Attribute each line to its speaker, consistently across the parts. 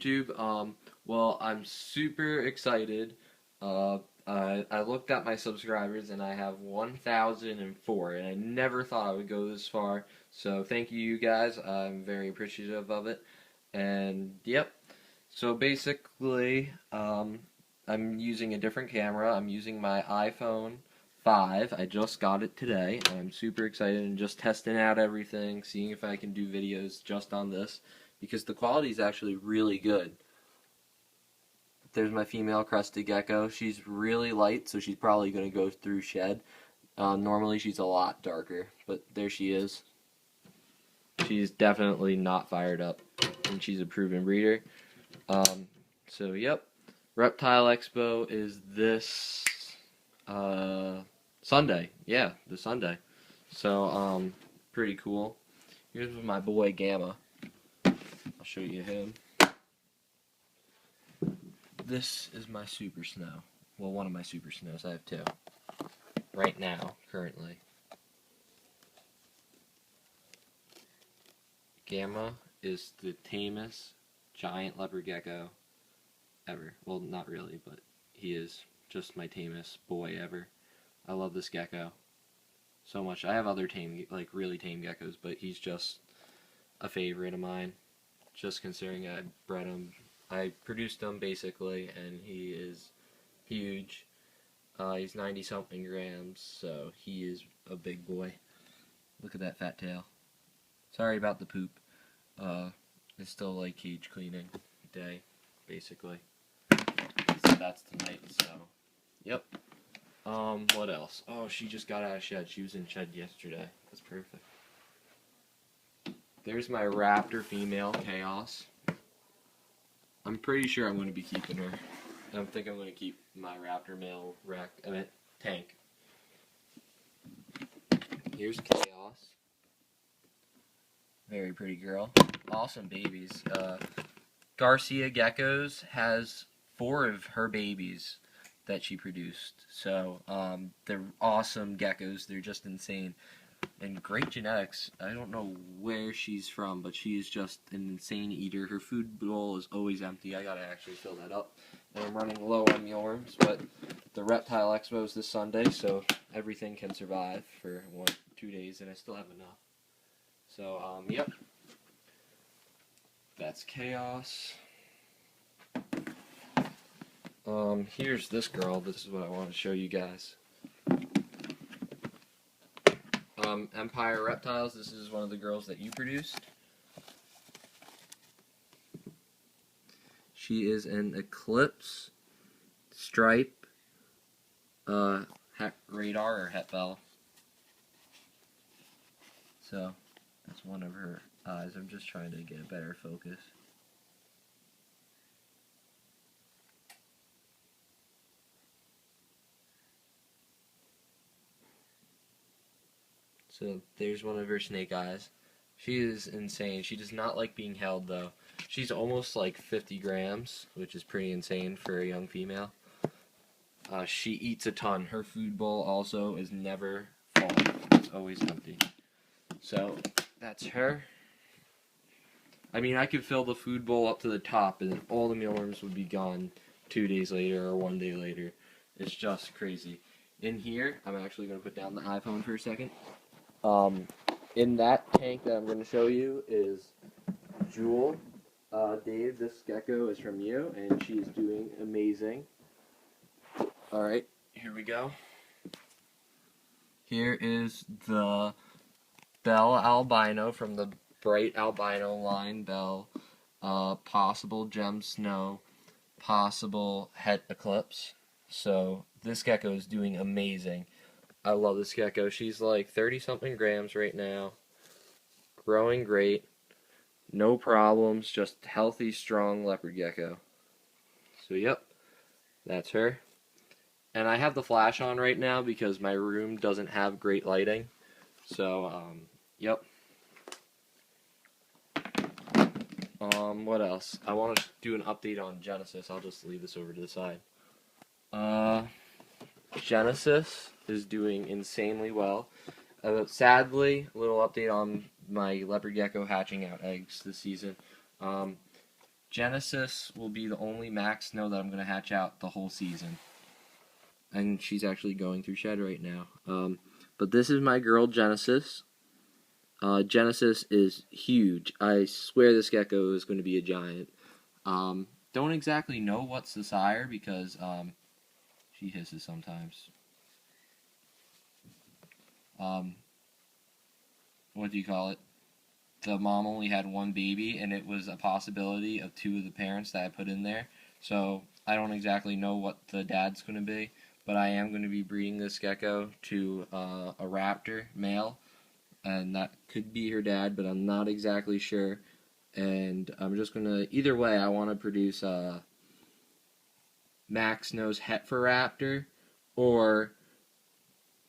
Speaker 1: YouTube. Well, I'm super excited. I looked at my subscribers and I have 1,004, and I never thought I would go this far. So thank you guys. I'm very appreciative of it. And yep. So basically, I'm using a different camera. I'm using my iPhone 5. I just got it today. I'm super excited and just testing out everything, seeing if I can do videos just on this, because the quality is actually really good. There's my female crested gecko. She's really light, so she's probably going to go through shed. Normally she's a lot darker, but there she is. She's definitely not fired up, and she's a proven breeder. So yep, Reptile Expo is this Sunday. Yeah, this Sunday. So pretty cool. Here's my boy Gamo. I'll show you him. This is my super snow. Well, one of my super snows. I have two. Right now, currently. Gamo is the tamest giant leopard gecko ever. Well, not really, but he is just my tamest boy ever. I love this gecko so much. I have other tame, like really tame geckos, but he's just a favorite of mine. Just considering I bred him, I produced him basically, and he is huge. He's 90 something grams, so he is a big boy. Look at that fat tail. Sorry about the poop. It's still like cage cleaning day, basically. So that's tonight, so yep. What else? Oh, she just got out of shed. She was in shed yesterday. That's perfect. There's my raptor female, Chaos. I'm pretty sure I'm going to be keeping her. I think I'm going to keep my raptor male tank. Here's Chaos. Very pretty girl. Awesome babies. Garcia Geckos has 4 of her babies that she produced. So, they're awesome geckos. They're just insane. And great genetics. I don't know where she's from, but she is just an insane eater. Her food bowl is always empty. I gotta actually fill that up. And I'm running low on mealworms, but the Reptile Expo is this Sunday, so everything can survive for 2 days, and I still have enough. So, yep. That's Chaos. Here's this girl. This is what I want to show you guys. Empire Reptiles. This is one of the girls that you produced. She is an Eclipse Stripe radar or het bell. So that's one of her eyes. I'm just trying to get a better focus. So there's one of her snake eyes. She is insane. She does not like being held, though. She's almost like 50 grams, which is pretty insane for a young female. She eats a ton. Her food bowl also is never full. It's always empty. So that's her. I mean, I could fill the food bowl up to the top, and then all the mealworms would be gone 2 days later or 1 day later. It's just crazy. In here, I'm actually going to put down the iPhone for a second. In that tank that I'm going to show you is Jewel. Dave, this gecko is from you, and she's doing amazing. Alright, here we go. Here is the Bell albino from the bright albino line. Bell, possible gem snow, possible het eclipse. So this gecko is doing amazing. I love this gecko. She's like 30 something grams right now. Growing great. No problems. Just healthy, strong leopard gecko. So yep, that's her. And I have the flash on right now because my room doesn't have great lighting. So, yep. What else? I want to do an update on Genesis. I'll just leave this over to the side. Genesis is doing insanely well. Sadly, a little update on my leopard gecko hatching out eggs this season. Genesis will be the only max snow that I'm going to hatch out the whole season. And she's actually going through shed right now. But this is my girl, Genesis. Genesis is huge. I swear this gecko is going to be a giant. Don't exactly know what's the sire because she hisses sometimes. What do you call it? The mom only had one baby, and it was a possibility of two of the parents that I put in there. So I don't exactly know what the dad's going to be, but I am going to be breeding this gecko to a raptor male, and that could be her dad, but I'm not exactly sure. And I'm just going to, either way, I want to produce a Max Nose Hetfer Raptor or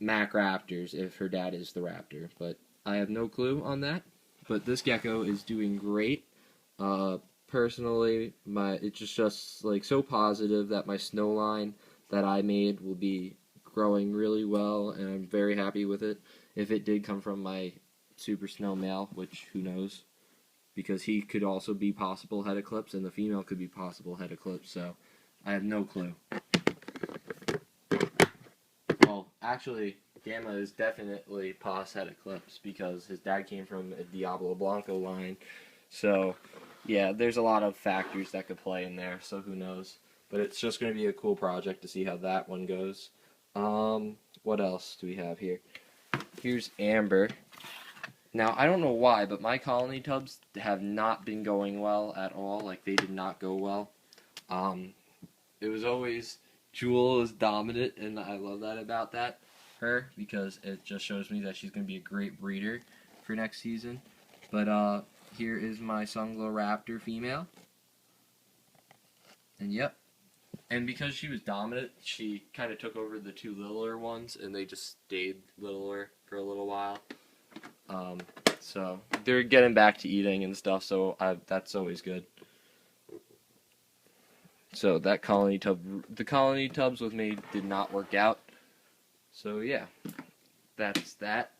Speaker 1: Mac Raptors if her dad is the raptor, but I have no clue on that. But this gecko is doing great. Personally, it's just like so positive that my snow line that I made will be growing really well, and I'm very happy with it. If it did come from my super snow male, which who knows, because he could also be possible head eclipse, and the female could be possible head eclipse, so I have no clue. Well, actually, Gamo is definitely pos head eclipse because his dad came from a Diablo Blanco line. So, yeah, there's a lot of factors that could play in there, so who knows. But it's just going to be a cool project to see how that one goes. What else do we have here? Here's Amber. Now, I don't know why, but my colony tubs have not been going well at all. Like, they did not go well. It was always Jewel is dominant, and I love that about her, because it just shows me that she's going to be a great breeder for next season. But, here is my Sunglow Raptor female. And, yep. And because she was dominant, she kind of took over the two littler ones, and they just stayed littler for a little while. So they're getting back to eating and stuff, so that's always good. So the colony tubs with me did not work out. So yeah, that's that.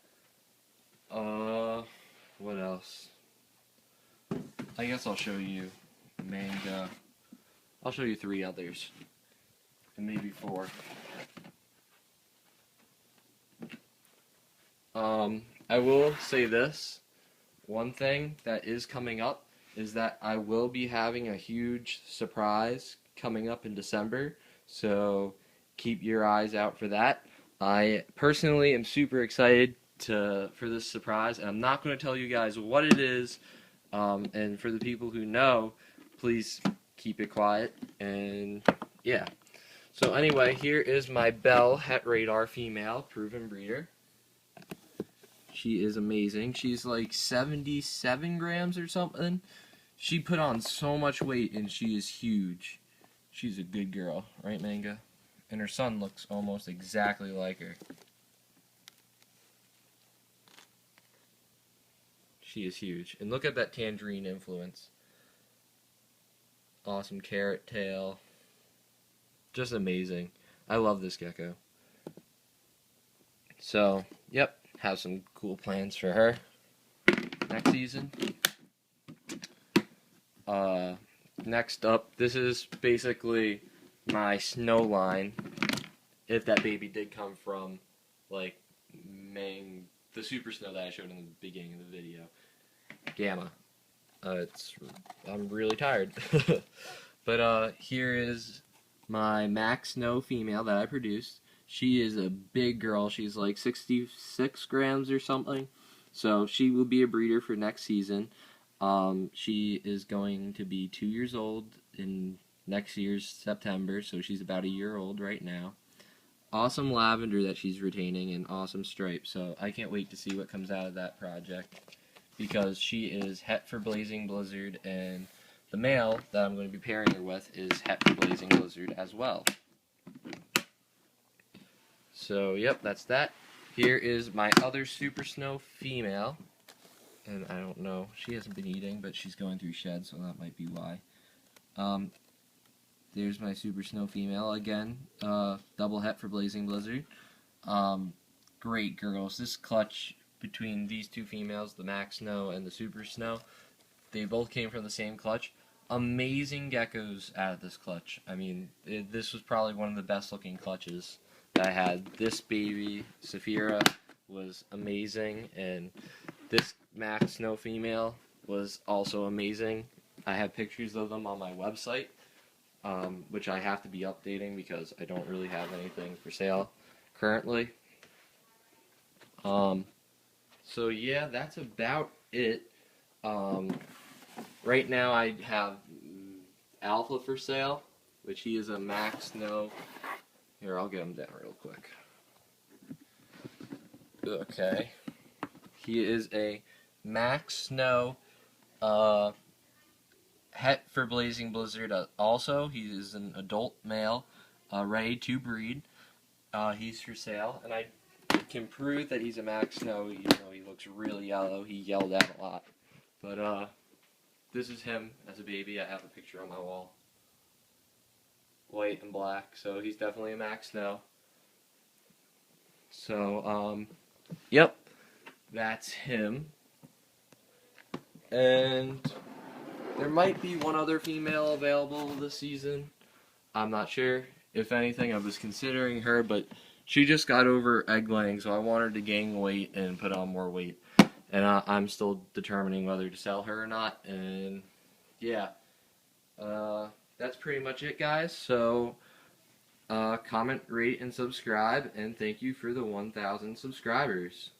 Speaker 1: What else? I guess I'll show you manga. I'll show you 3 others, and maybe 4. I will say this. One thing that is coming up is that I will be having a huge surprise coming up in December, so keep your eyes out for that. I personally am super excited for this surprise, and I'm not going to tell you guys what it is, and for the people who know, please keep it quiet, and yeah. So anyway, here is my Bellhet Radar female proven breeder. She is amazing. She's like 77 grams or something. She put on so much weight, and she is huge. She's a good girl, right, Manga? And her son looks almost exactly like her. She is huge. And look at that tangerine influence. Awesome carrot tail. Just amazing. I love this gecko. So, yep. Have some cool plans for her next season. Next up, this is basically my snow line. If that baby did come from, like, the super snow that I showed in the beginning of the video. Gamma. I'm really tired. But here is my Max Snow female that I produced. She is a big girl. She's like 66 grams or something. So she will be a breeder for next season. She is going to be 2 years old in next year's September. So she's about a year old right now. Awesome lavender that she's retaining and awesome stripe. So I can't wait to see what comes out of that project. Because she is Het for Blazing Blizzard, and the male that I'm going to be pairing her with is Het for Blazing Blizzard as well. So, yep, that's that. Here is my other Super Snow female. And I don't know, she hasn't been eating, but she's going through shed, so that might be why. There's my Super Snow female again. Double Het for Blazing Blizzard. Great girls. This clutch between these two females, the Max Snow and the Super Snow, they both came from the same clutch. amazing geckos out of this clutch. I mean, this was probably one of the best looking clutches that I had. This baby, Saphira, was amazing, and this Max Snow female was also amazing. I have pictures of them on my website, which I have to be updating because I don't really have anything for sale currently. So yeah, that's about it. Right now I have Alpha for sale, which he is a Max Snow. Here, I'll get him down real quick. Okay. He is a Max Snow het for Blazing Blizzard. Also, he is an adult male, ready to breed. He's for sale, and I can prove that he's a Max Snow, even though he looks really yellow. He yelled out a lot. But, this is him as a baby. I have a picture on my wall. White and black, so he's definitely a Max Snow. So, yep, that's him. And there might be one other female available this season. I'm not sure. If anything, I was considering her, but she just got over egg laying, so I want her to gain weight and put on more weight. And I'm still determining whether to sell her or not. And yeah, that's pretty much it, guys. So comment, rate, and subscribe. And thank you for the 1,000 subscribers.